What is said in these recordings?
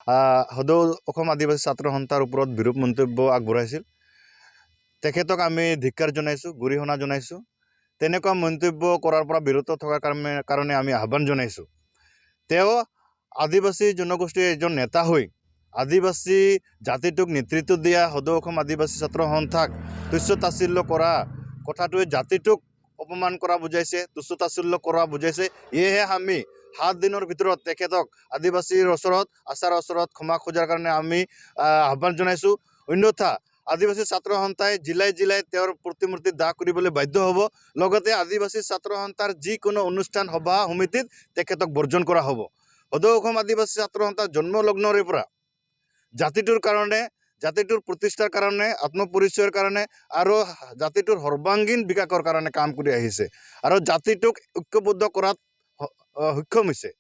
সদৌ অসম আদিবাসী ছাত্ৰ সন্থাৰ ওপৰত বিৰূপ মন্তব্য আগবঢ়াইছিল। তেখেতক আমি ধিক্কাৰ জনাইছোঁ, গৰিহণা জনাইছোঁ। তেনেকুৱা মন্তব্য কৰাৰ পৰা বিৰত থকাৰ কাৰণে আমি আহ্বান জনাইছোঁ। তেওঁ আদিবাসী জনগোষ্ঠীৰ এজন নেতা হৈ আদিবাসী জাতিটোক নেতৃত্ব দিয়া সদৌ অসম আদিবাসী ছাত্ৰ সন্থাক তুচ্ছ তাচ্ছিল্য কৰা কথাটোৱে জাতিটোক অপমান কৰা বুজাইছে, তুচ্ছ তাচ্ছিল্য কৰা বুজাইছে। এয়েহে আমি 7 দিনৰ ভিতৰত তেখেতক আদিবাসীৰ ওচৰত আচাৰ ওচৰত ক্ষমা খোজাৰ কাৰণে আমি আহ্বান জনাইছোঁ। অন্যথা আদিবাসী ছাত্ৰ সন্থাই জিলাই জিলাই তেওঁৰ প্ৰতিমূৰ্তি দাহ কৰিবলৈ বাধ্য হ'ব। লগতে আদিবাসী ছাত্ৰ সন্থাৰ যিকোনো অনুষ্ঠান সভা সমিতিত তেখেতক বৰ্জন কৰা হ'ব। সদৌ অসম আদিবাসী ছাত্ৰ সন্থাৰ জন্মলগ্নৰে পৰা জাতিটোৰ কাৰণে, জাতিটোৰ প্ৰতিষ্ঠাৰ কাৰণে, আত্মপৰিচয়ৰ কাৰণে আৰু জাতিটোৰ সৰ্বাংগীন বিকাশৰ কাৰণে কাম কৰি আহিছে আৰু জাতিটোক ঐক্যবদ্ধ কৰাত সক্ষম হৈছে।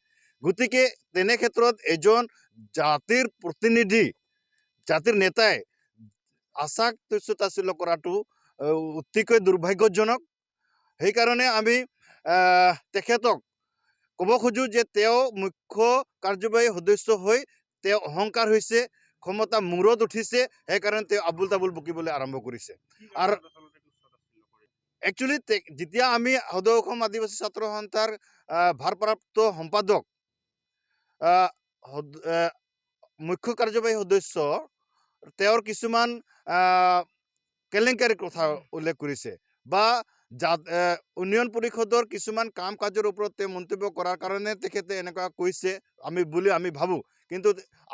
গতিকে তেনে ক্ষেত্ৰত এজন জাতিৰ প্ৰতিনিধি, জাতিৰ নেতাই আশাক তুচ্ছ তাচ্ছিল্য কৰাটো অতিকৈ দুৰ্ভাগ্যজনক। সেইকাৰণে আমি তেখেতক ক'ব খোজোঁ যে তেওঁ মুখ্য কাৰ্যবাহী সদস্য হৈ তেওঁ অহংকাৰ হৈছে, ক্ষমতা মূৰত উঠিছে, সেইকাৰণে তেওঁ আবুল তাবুল বকিবলৈ আৰম্ভ কৰিছে। আৰু একচুৱেলি যেতিয়া আমি সদৌ অসম আদিবাসী ছাত্ৰ সন্থাৰ ভাৰপ্ৰাপ্ত সম্পাদক, মুখ্য কাৰ্যবাহী সদস্য, তেওঁৰ কিছুমান কেলেংকাৰীৰ কথা উল্লেখ কৰিছে বা উন্নয়ন পৰিষদৰ কিছুমান কাম কাজৰ ওপৰত তেওঁ মন্তব্য কৰাৰ কাৰণে তেখেতে এনেকুৱা কৈছে বুলি আমি ভাবোঁ। কিন্তু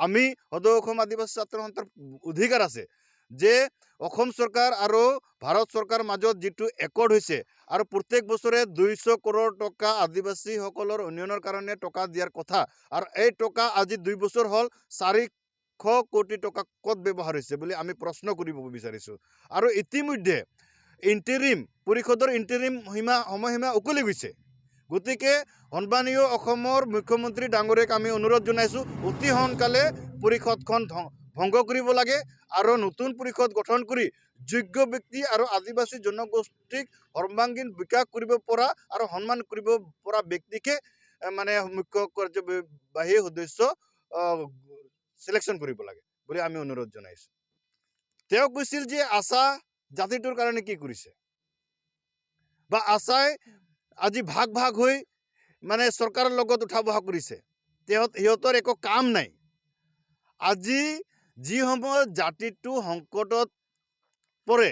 আমি সদৌ অসম আদিবাসী ছাত্ৰ সন্থাৰ অধিকাৰ আছে যে অসম চৰকাৰ আৰু ভাৰত চৰকাৰৰ মাজত যিটো একৰ্ড হৈছে আৰু প্ৰত্যেক বছৰে 200 কৰোৰ টকা আদিবাসীসকলৰ উন্নয়নৰ কাৰণে টকা দিয়াৰ কথা, আৰু এই টকা আজি 2 বছৰ হ'ল 400 কোটি টকা ক'ত ব্যৱহাৰ হৈছে বুলি আমি প্ৰশ্ন কৰিব বিচাৰিছোঁ। আৰু ইতিমধ্যে পৰিষদৰ ইণ্টাৰিম সময়সীমা উকলি গৈছে। গতিকে সন্মানীয় অসমৰ মুখ্যমন্ত্ৰী ডাঙৰীয়াক আমি অনুৰোধ জনাইছোঁ, অতি সোনকালে পৰিষদখন ভংগ কৰিব লাগে আৰু নতুন পৰিষদ গঠন কৰি যোগ্য ব্যক্তি আৰু আদিবাসী জনগোষ্ঠীক সৰ্বাংগীন বিকাশ কৰিব পৰা আৰু সন্মান কৰিব পৰা ব্যক্তিকে মানে মুখ্য কাৰ্যবাহী সদস্য চিলেকশ্যন কৰিব লাগে বুলি আমি অনুৰোধ জনাইছোঁ। তেওঁ কৈছিল যে আশা জাতিটোৰ কাৰণে কি কৰিছে, বা আশাই আজি ভাগ ভাগ হৈ মানে চৰকাৰৰ লগত উঠা বহা কৰিছে। সিহঁতৰ একো কাম নাই। আজি যি সময়ত জাতিটো সংকটত পৰে,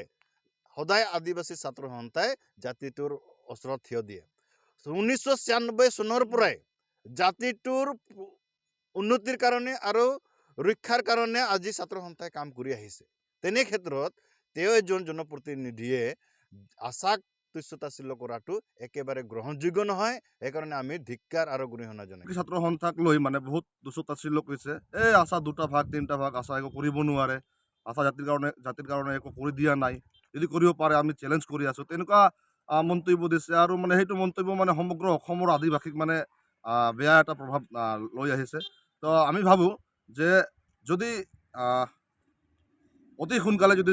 সদায় আদিবাসী ছাত্ৰ সন্থাই জাতিটোৰ ওচৰত থিয় দিয়ে। 1996 চনৰ পৰাই জাতিটোৰ উন্নতিৰ কাৰণে আৰু ৰক্ষাৰ কাৰণে আজি ছাত্ৰ সন্থাই কাম কৰি আহিছে। তেনে ক্ষেত্ৰত তেওঁ এজন জনপ্ৰতিনিধিয়ে আশাক তুচ্ছ তাচ্ছিল্য কৰাটো একেবাৰে গ্ৰহণযোগ্য নহয়। সেইকাৰণে আমি ধিক্কাৰ আৰু গৰিহণা জনাইছোঁ। ছাত্ৰ সন্থাক লৈ মানে বহুত তুচ্ছ তাচ্ছিল্য কৰিছে। এই আশা 2টা ভাগ 3টা ভাগ, আশা একো কৰিব নোৱাৰে, আশা জাতিৰ কাৰণে একো কৰি দিয়া নাই, যদি কৰিব পাৰে আমি চেলেঞ্জ কৰি আছোঁ, তেনেকুৱা মন্তব্য দিছে। আৰু মানে সেইটো মন্তব্য মানে সমগ্ৰ অসমৰ আদিবাসীক মানে বেয়া এটা প্ৰভাৱ লৈ আহিছে। তো আমি ভাবোঁ যে যদি অতি সোনকালে যদি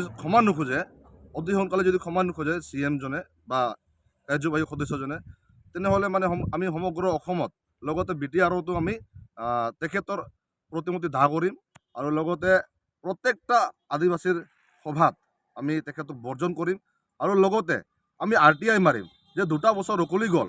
ক্ষমা নোখোজে CM জনে বা কাৰ্যবাহী সদস্যজনে, তেনেহ'লে মানে আমি সমগ্ৰ অসমত লগতে BTRতো আমি তেখেতৰ প্ৰতিমূৰ্তি দাহ কৰিম আৰু লগতে প্ৰত্যেকটা আদিবাসীৰ সভাত আমি তেখেতক বৰ্জন কৰিম। আৰু লগতে আমি RTI মাৰিম যে 2টা বছৰ উকলি গ'ল,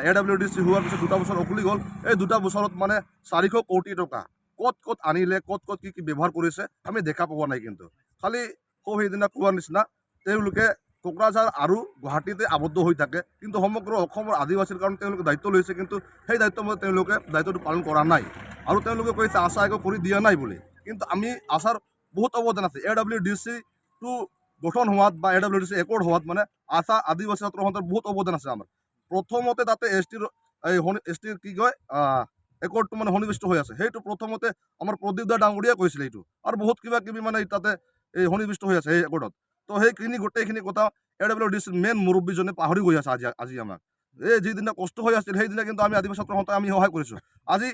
AWDC হোৱাৰ পিছত 2টা বছৰ উকলি গ'ল। এই 2টা বছৰত মানে 400 কোটি টকা ক'ত আনিলে, ক'ত কি ব্যৱহাৰ কৰিছে আমি দেখা পোৱা নাই। কিন্তু খালি সেইদিনা কোৱাৰ নিচিনা তেওঁলোকে কোকৰাঝাৰ আৰু গুৱাহাটীতে আবদ্ধ হৈ থাকে, কিন্তু সমগ্ৰ অসমৰ আদিবাসীৰ কাৰণে তেওঁলোকে দায়িত্ব লৈছে, কিন্তু সেই তেওঁলোকে দায়িত্বটো পালন কৰা নাই। আৰু তেওঁলোকে কৈছে আশা একো কৰি দিয়া নাই বুলি, কিন্তু আমি আশাৰ বহুত অৱদান আছে। AWDC-টো গঠন হোৱাত বা AWDC একৰ্ড হোৱাত মানে আশা আদিবাসী ছাত্ৰ সন্থাৰ বহুত অৱদান আছে আমাৰ। প্ৰথমতে তাতে STৰ কি কয় একৰ্ডটো মানে সন্নিৱিষ্ট হৈ আছে। সেইটো প্ৰথমতে আমাৰ প্ৰদীপ দা ডাঙৰীয়া কৈছিলে এইটো, আৰু বহুত কিবা কিবি মানে তাতে সন্নিৱিষ্ট হৈ আছে সেই একৰ্ডত। তো সেইখিনি গোটেইখিনি কথা AWDCৰ মেইন মুৰব্বীজনে পাহৰি গৈ আছে আজি আমাক। যিদিনা কষ্ট হৈ আছিল সেইদিনা কিন্তু আমি আদিবাসী ছাত্ৰ সন্থাই আমি সহায় কৰিছোঁ। আজি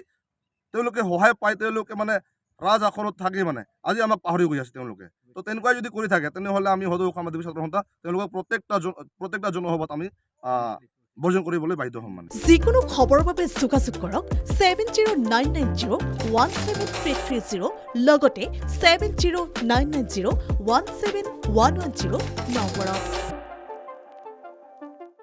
তেওঁলোকে সহায় পাই তেওঁলোকে মানে ৰাজ আখৰত থাকি মানে আজি আমাক পাহৰি গৈ আছে তেওঁলোকে। তো তেনেকুৱাই যদি কৰি থাকে তেনেহ'লে আমি সদৌ অসম আদিবাসী ছাত্ৰ সন্থা তেওঁলোকক প্ৰত্যেকটা জনসভাত আমি বৰ্জন কৰিবলৈ বাধ্য হ'ম মানে। যিকোনো খবৰৰ বাবে যোগাযোগ কৰক 7099017330 লগতে 7099017110 নম্বৰত।